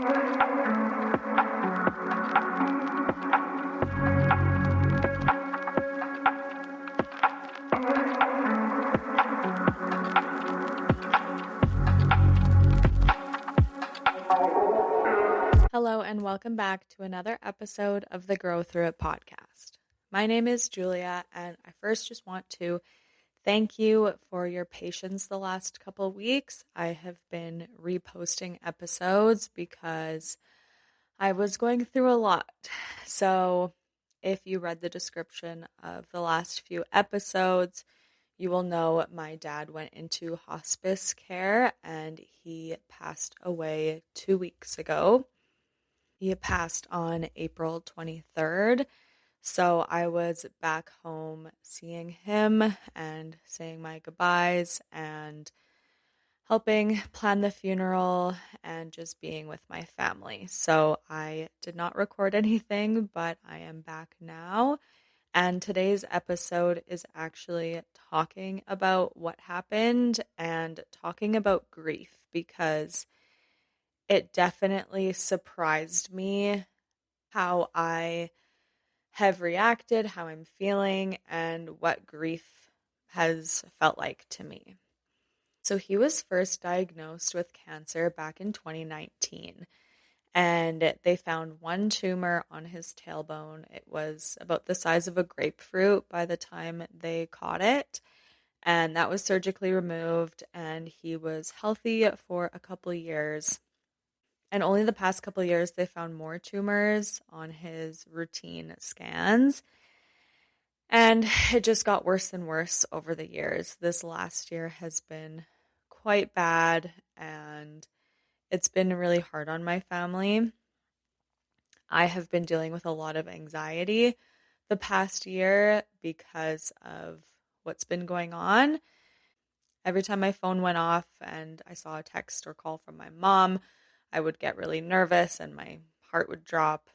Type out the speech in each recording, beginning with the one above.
Hello and welcome back to another episode of the Grow Through It podcast. My name is Julia, and I first just want to thank you for your patience the last couple of weeks. I have been reposting episodes because I was going through a lot. So if you read the description of the last few episodes, you will know my dad went into hospice care and he passed away 2 weeks ago. He passed on April 23rd. So I was back home seeing him and saying my goodbyes and helping plan the funeral and just being with my family. So I did not record anything, but I am back now. And today's episode is actually talking about what happened and talking about grief because it definitely surprised me how I have reacted, how I'm feeling, and what grief has felt like to me. So he was first diagnosed with cancer back in 2019, and they found one tumor on his tailbone. It was about the size of a grapefruit by the time they caught it, and that was surgically removed, and he was healthy for a couple of years. And only the past couple of years, they found more tumors on his routine scans. And it just got worse and worse over the years. This last year has been quite bad, and it's been really hard on my family. I have been dealing with a lot of anxiety the past year because of what's been going on. Every time my phone went off and I saw a text or call from my mom, I would get really nervous and my heart would drop.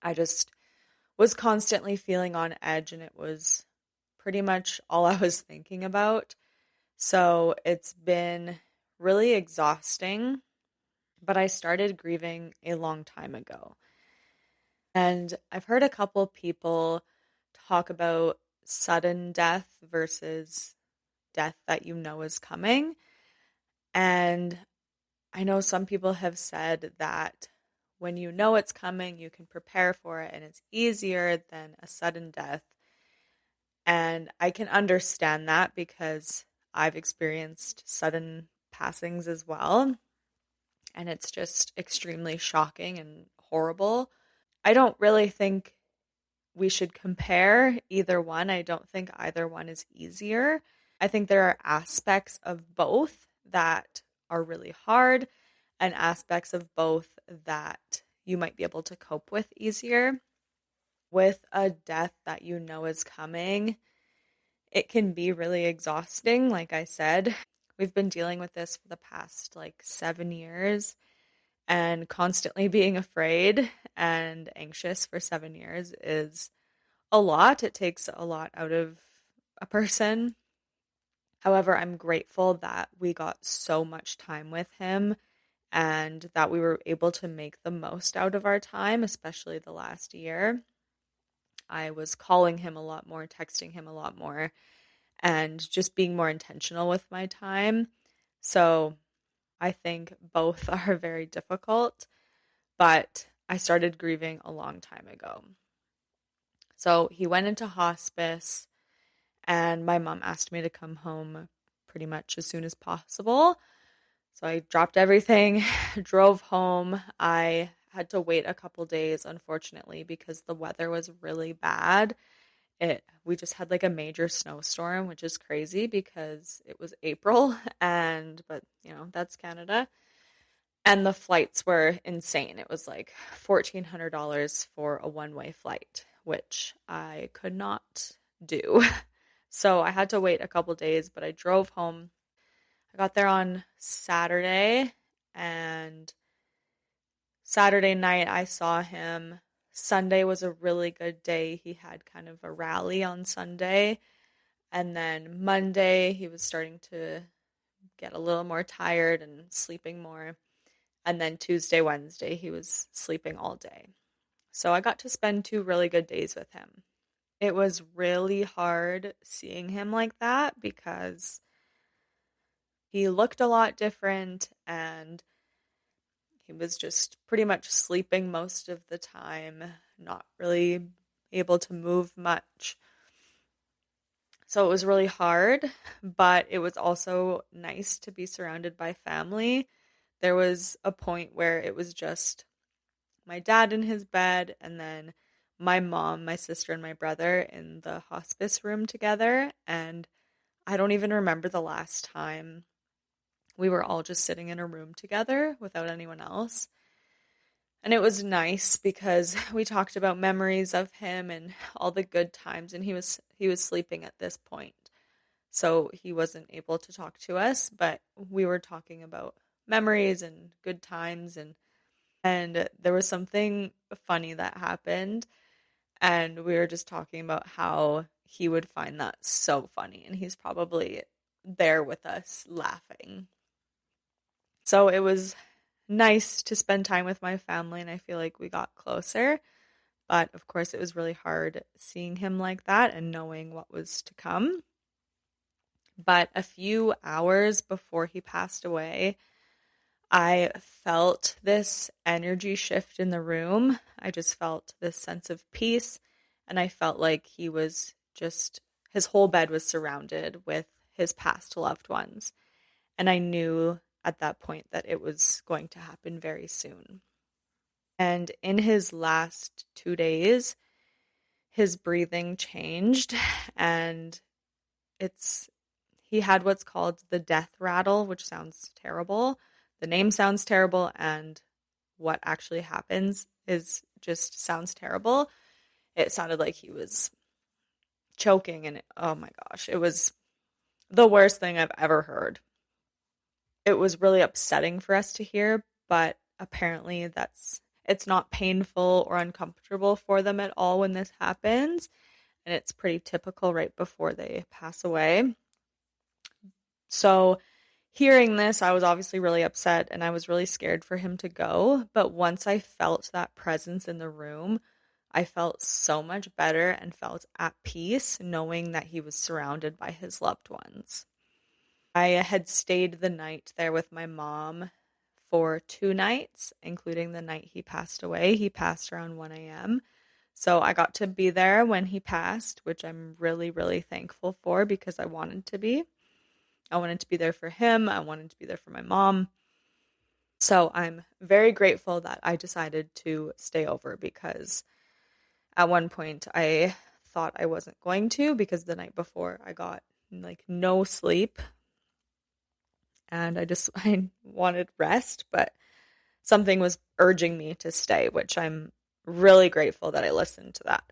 I just was constantly feeling on edge, and it was pretty much all I was thinking about. So it's been really exhausting, but I started grieving a long time ago. And I've heard a couple people talk about sudden death versus death that you know is coming. And I know some people have said that when you know it's coming, you can prepare for it and it's easier than a sudden death. And I can understand that because I've experienced sudden passings as well. And it's just extremely shocking and horrible. I don't really think we should compare either one. I don't think either one is easier. I think there are aspects of both that are really hard and aspects of both that you might be able to cope with easier. With a death that you know is coming, it can be really exhausting. Like I said, we've been dealing with this for the past 7 years, and constantly being afraid and anxious for 7 years is a lot. It takes a lot out of a person. However, I'm grateful that we got so much time with him and that we were able to make the most out of our time, especially the last year. I was calling him a lot more, texting him a lot more, and just being more intentional with my time. So I think both are very difficult, but I started grieving a long time ago. So he went into hospice, and my mom asked me to come home pretty much as soon as possible. So I dropped everything, drove home. I had to wait a couple days, unfortunately, because the weather was really bad. We just had a major snowstorm, which is crazy because it was April, but that's Canada. And the flights were insane. It was $1,400 for a one-way flight, which I could not do. So I had to wait a couple days, but I drove home. I got there on Saturday, and Saturday night I saw him. Sunday was a really good day. He had kind of a rally on Sunday. And then Monday he was starting to get a little more tired and sleeping more. And then Tuesday, Wednesday, he was sleeping all day. So I got to spend 2 really good days with him. It was really hard seeing him like that because he looked a lot different and he was just pretty much sleeping most of the time, not really able to move much. So it was really hard, but it was also nice to be surrounded by family. There was a point where it was just my dad in his bed and then my mom, my sister, and my brother in the hospice room together. And I don't even remember the last time we were all just sitting in a room together without anyone else. And it was nice because we talked about memories of him and all the good times, and he was sleeping at this point. So he wasn't able to talk to us, but we were talking about memories and good times, and there was something funny that happened, and we were just talking about how he would find that so funny, and he's probably there with us laughing. So it was nice to spend time with my family, and I feel like we got closer. But of course, it was really hard seeing him like that and knowing what was to come. But a few hours before he passed away, I felt this energy shift in the room. I just felt this sense of peace. And I felt like he was just, his whole bed was surrounded with his past loved ones. And I knew at that point that it was going to happen very soon. And in his last 2 days, his breathing changed and it's he had what's called the death rattle, which sounds terrible. The name sounds terrible, and what actually happens is just sounds terrible. It sounded like he was choking, and oh my gosh, it was the worst thing I've ever heard. It was really upsetting for us to hear, but apparently it's not painful or uncomfortable for them at all when this happens, and it's pretty typical right before they pass away. So hearing this, I was obviously really upset and I was really scared for him to go. But once I felt that presence in the room, I felt so much better and felt at peace knowing that he was surrounded by his loved ones. I had stayed the night there with my mom for 2 nights, including the night he passed away. He passed around 1 a.m. So I got to be there when he passed, which I'm really, really thankful for because I wanted to be. I wanted to be there for him. I wanted to be there for my mom. So I'm very grateful that I decided to stay over because at one point I thought I wasn't going to because the night before I got like no sleep and I wanted rest, but something was urging me to stay, which I'm really grateful that I listened to that.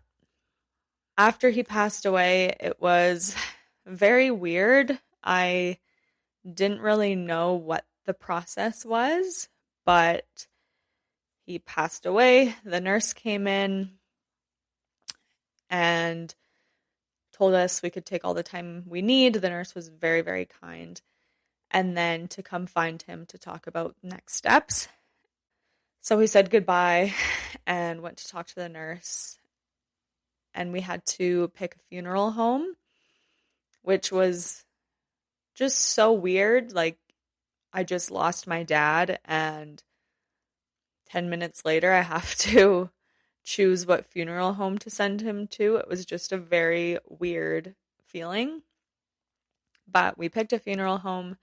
After he passed away, it was very weird. I didn't really know what the process was, but he passed away. The nurse came in and told us we could take all the time we need. The nurse was very, very kind. And then to come find him to talk about next steps. So we said goodbye and went to talk to the nurse. And we had to pick a funeral home, which was just so weird. Like, I just lost my dad, and 10 minutes later, I have to choose what funeral home to send him to. It was just a very weird feeling. But we picked a funeral home.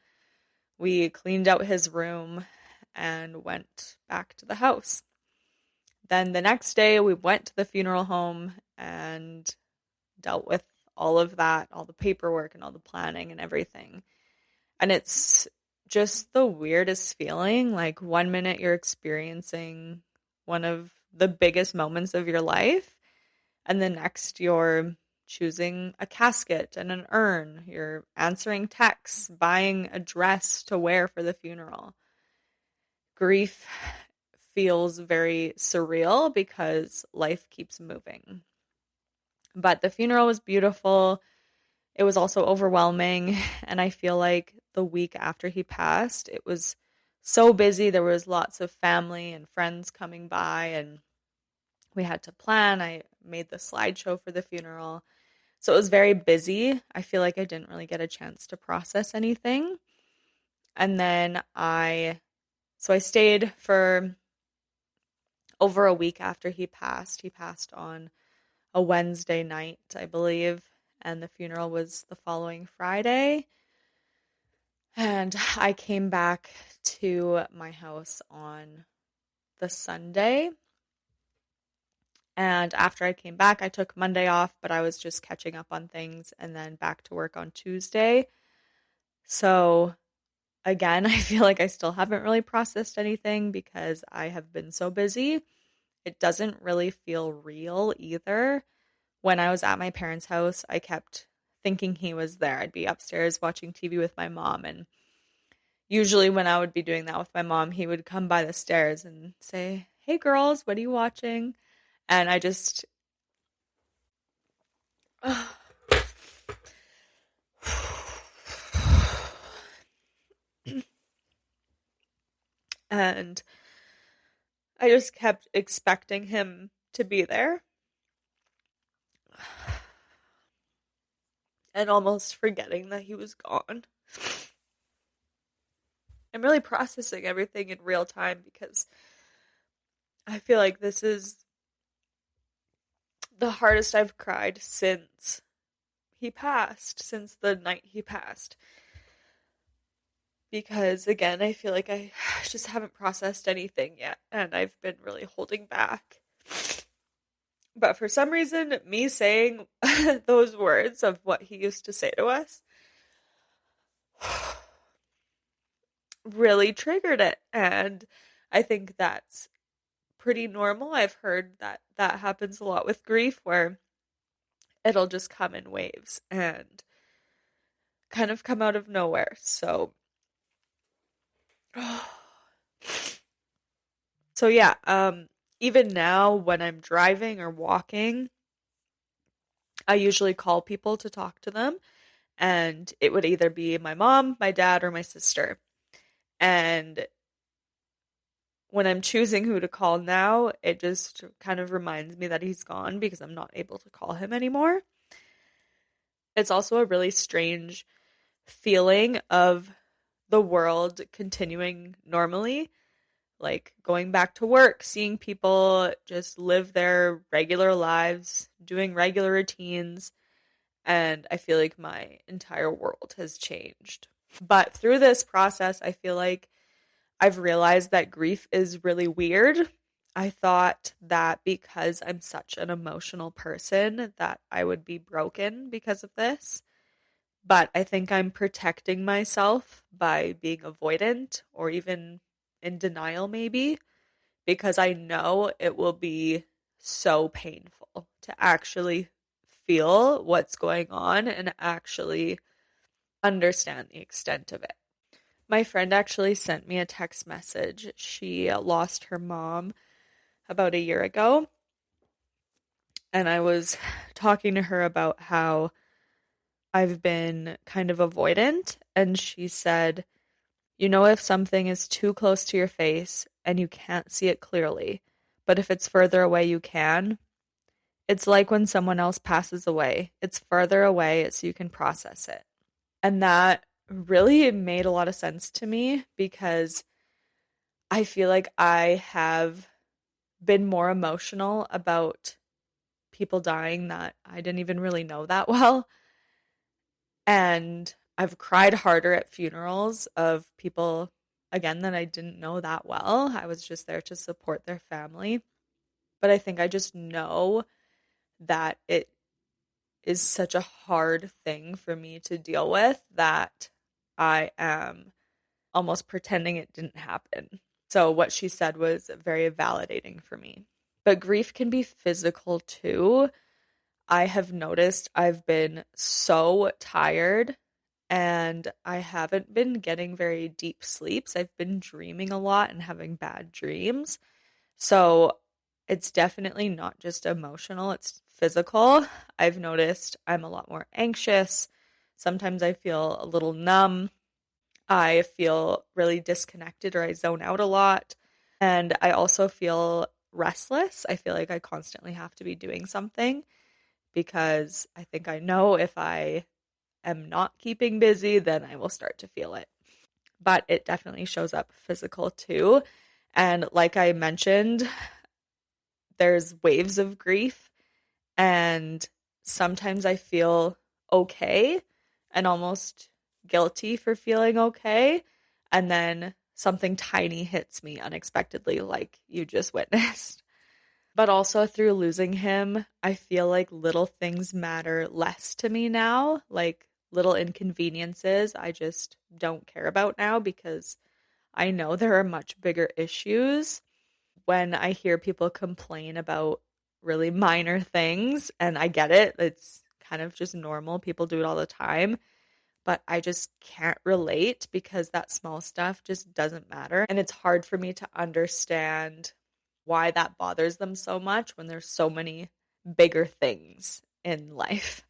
We cleaned out his room and went back to the house. Then the next day, we went to the funeral home and dealt with all of that, all the paperwork and all the planning and everything. And it's just the weirdest feeling. Like, one minute you're experiencing one of the biggest moments of your life, and the next you're choosing a casket and an urn. You're answering texts, buying a dress to wear for the funeral. Grief feels very surreal because life keeps moving. But the funeral was beautiful. It was also overwhelming, and I feel like the week after he passed, it was so busy. There was lots of family and friends coming by, and we had to plan. I made the slideshow for the funeral. So it was very busy. I feel like I didn't really get a chance to process anything. And then I stayed for over a week after he passed. He passed on a Wednesday night, I believe, and the funeral was the following Friday. And I came back to my house on the Sunday. And after I came back, I took Monday off, but I was just catching up on things and then back to work on Tuesday. So again, I feel like I still haven't really processed anything because I have been so busy. It doesn't really feel real either. When I was at my parents' house, I kept thinking he was there. I'd be upstairs watching TV with my mom, and usually when I would be doing that with my mom, he would come by the stairs and say, "Hey girls, what are you watching?" And I just and I just kept expecting him to be there and almost forgetting that he was gone. I'm really processing everything in real time because I feel like this is the hardest I've cried since he passed, since the night he passed. Because again, I feel like I just haven't processed anything yet, and I've been really holding back. But for some reason, me saying those words of what he used to say to us really triggered it. And I think that's pretty normal. I've heard that that happens a lot with grief where it'll just come in waves and kind of come out of nowhere. So yeah, even now when I'm driving or walking, I usually call people to talk to them, and it would either be my mom, my dad, or my sister. And when I'm choosing who to call now, it just kind of reminds me that he's gone because I'm not able to call him anymore. It's also a really strange feeling of the world continuing normally, like going back to work, seeing people just live their regular lives, doing regular routines, and I feel like my entire world has changed. But through this process, I feel like I've realized that grief is really weird. I thought that because I'm such an emotional person that I would be broken because of this. But I think I'm protecting myself by being avoidant or even in denial, maybe, because I know it will be so painful to actually feel what's going on and actually understand the extent of it. My friend actually sent me a text message. She lost her mom about a year ago, and I was talking to her about how I've been kind of avoidant, and she said, "You know, if something is too close to your face and you can't see it clearly, but if it's further away, you can. It's like when someone else passes away. It's further away so you can process it." And that really made a lot of sense to me because I feel like I have been more emotional about people dying that I didn't even really know that well. And I've cried harder at funerals of people, again, that I didn't know that well. I was just there to support their family. But I think I just know that it is such a hard thing for me to deal with that I am almost pretending it didn't happen. So what she said was very validating for me. But grief can be physical too. I have noticed I've been so tired and I haven't been getting very deep sleeps. I've been dreaming a lot and having bad dreams. So it's definitely not just emotional, it's physical. I've noticed I'm a lot more anxious. Sometimes I feel a little numb. I feel really disconnected or I zone out a lot. And I also feel restless. I feel like I constantly have to be doing something because I think I know if I am not keeping busy, then I will start to feel it. But it definitely shows up physical too. And like I mentioned, there's waves of grief, and sometimes I feel okay and almost guilty for feeling okay. And then something tiny hits me unexpectedly, like you just witnessed. But also through losing him, I feel like little things matter less to me now. Like little inconveniences, I just don't care about now because I know there are much bigger issues. When I hear people complain about really minor things, and I get it, it's kind of just normal. People do it all the time, but I just can't relate because that small stuff just doesn't matter. And it's hard for me to understand why that bothers them so much when there's so many bigger things in life.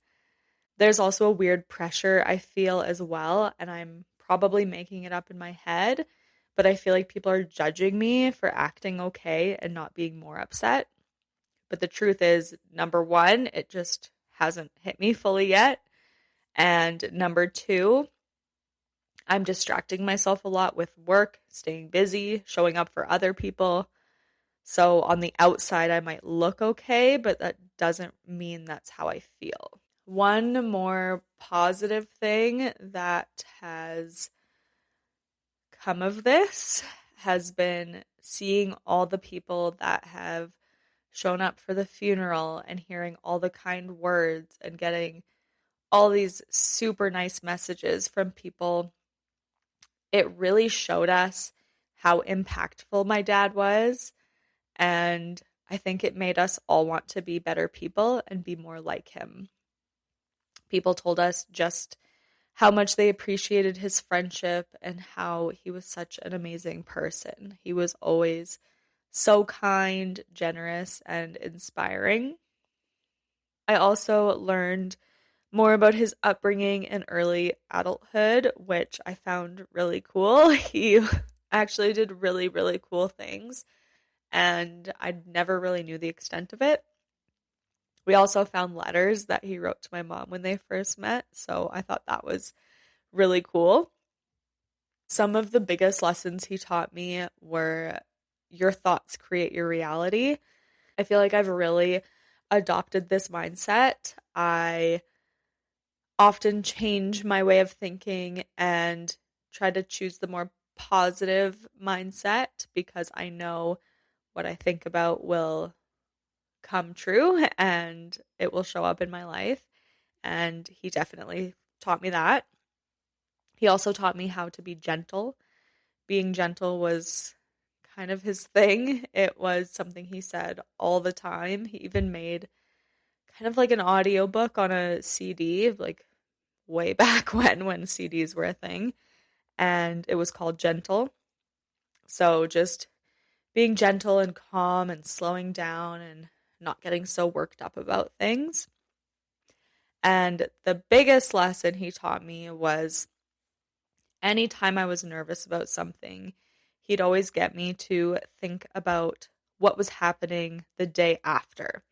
There's also a weird pressure I feel as well, and I'm probably making it up in my head, but I feel like people are judging me for acting okay and not being more upset. But the truth is, number one, it just hasn't hit me fully yet. And number two, I'm distracting myself a lot with work, staying busy, showing up for other people. So on the outside, I might look okay, but that doesn't mean that's how I feel. One more positive thing that has come of this has been seeing all the people that have shown up for the funeral and hearing all the kind words and getting all these super nice messages from people. It really showed us how impactful my dad was. And I think it made us all want to be better people and be more like him. People told us just how much they appreciated his friendship and how he was such an amazing person. He was always so kind, generous, and inspiring. I also learned more about his upbringing and early adulthood, which I found really cool. He actually did really, really cool things, and I never really knew the extent of it. We also found letters that he wrote to my mom when they first met, so I thought that was really cool. Some of the biggest lessons he taught me were your thoughts create your reality. I feel like I've really adopted this mindset. I often change my way of thinking and try to choose the more positive mindset because I know what I think about will come true and it will show up in my life. And he definitely taught me that. He also taught me how to be gentle. Being gentle was kind of his thing. It was something he said all the time. He even made kind of like an audiobook on a CD, like way back when CDs were a thing, and it was called Gentle. So just being gentle and calm and slowing down and not getting so worked up about things. And the biggest lesson he taught me was anytime I was nervous about something, he'd always get me to think about what was happening the day after.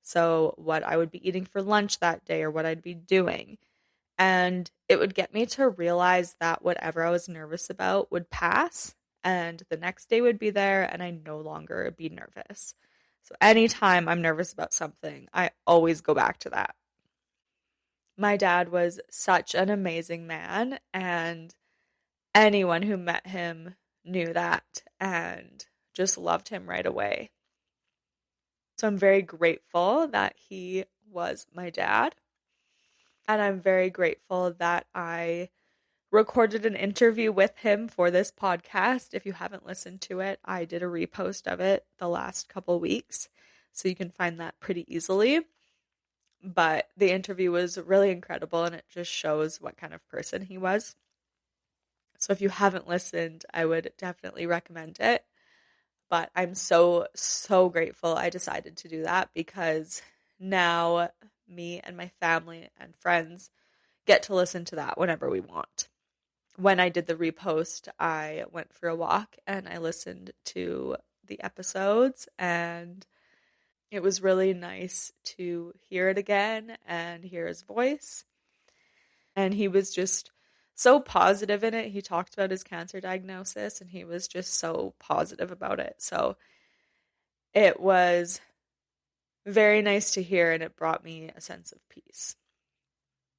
So, what I would be eating for lunch that day or what I'd be doing. And it would get me to realize that whatever I was nervous about would pass and the next day would be there and I no longer be nervous. So, anytime I'm nervous about something, I always go back to that. My dad was such an amazing man, and anyone who met him knew that and just loved him right away. So I'm very grateful that he was my dad. And I'm very grateful that I recorded an interview with him for this podcast. If you haven't listened to it, I did a repost of it the last couple weeks. So you can find that pretty easily. But the interview was really incredible and it just shows what kind of person he was. So if you haven't listened, I would definitely recommend it. But I'm so, so grateful I decided to do that because now me and my family and friends get to listen to that whenever we want. when I did the repost, I went for a walk and I listened to the episodes, and it was really nice to hear it again and hear his voice. And he was just so positive in it. He talked about his cancer diagnosis and he was just so positive about it. So it was very nice to hear, and it brought me a sense of peace.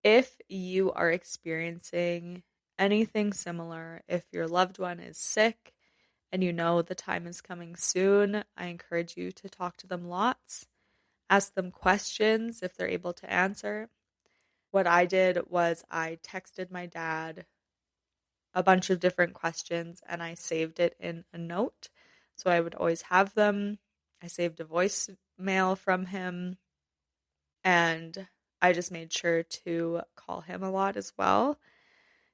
If you are experiencing anything similar, if your loved one is sick and you know the time is coming soon, I encourage you to talk to them lots. Ask them questions if they're able to answer. What I did was I texted my dad a bunch of different questions and I saved it in a note. So I would always have them. I saved a voicemail from him, and I just made sure to call him a lot as well.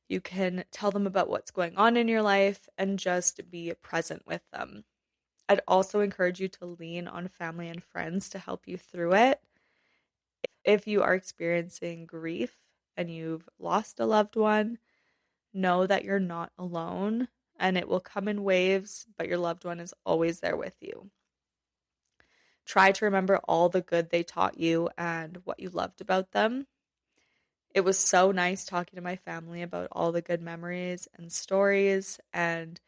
You can tell them about what's going on in your life and just be present with them. I'd also encourage you to lean on family and friends to help you through it. If you are experiencing grief and you've lost a loved one, know that you're not alone and it will come in waves, but your loved one is always there with you. Try to remember all the good they taught you and what you loved about them. It was so nice talking to my family about all the good memories and stories, and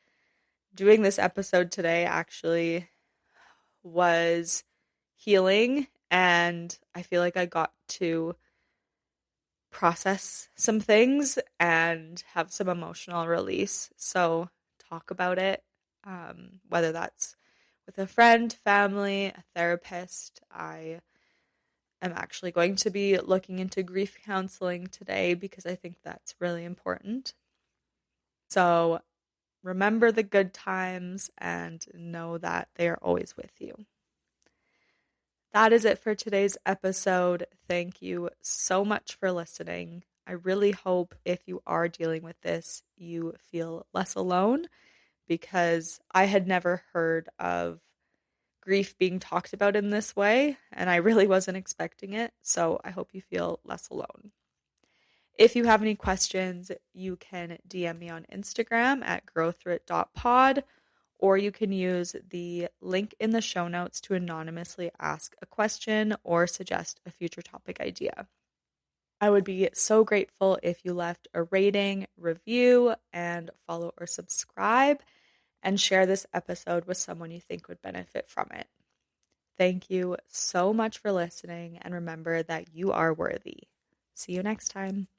doing this episode today actually was healing, and I feel like I got to process some things and have some emotional release. So talk about it, whether that's with a friend, family, a therapist. I am actually going to be looking into grief counseling today because I think that's really important. So remember the good times and know that they are always with you. That is it for today's episode. Thank you so much for listening. I really hope if you are dealing with this, you feel less alone, because I had never heard of grief being talked about in this way, and I really wasn't expecting it. So I hope you feel less alone. If you have any questions, you can DM me on Instagram at growthrough.pod, or you can use the link in the show notes to anonymously ask a question or suggest a future topic idea. I would be so grateful if you left a rating, review, and follow or subscribe, and share this episode with someone you think would benefit from it. Thank you so much for listening, and remember that you are worthy. See you next time.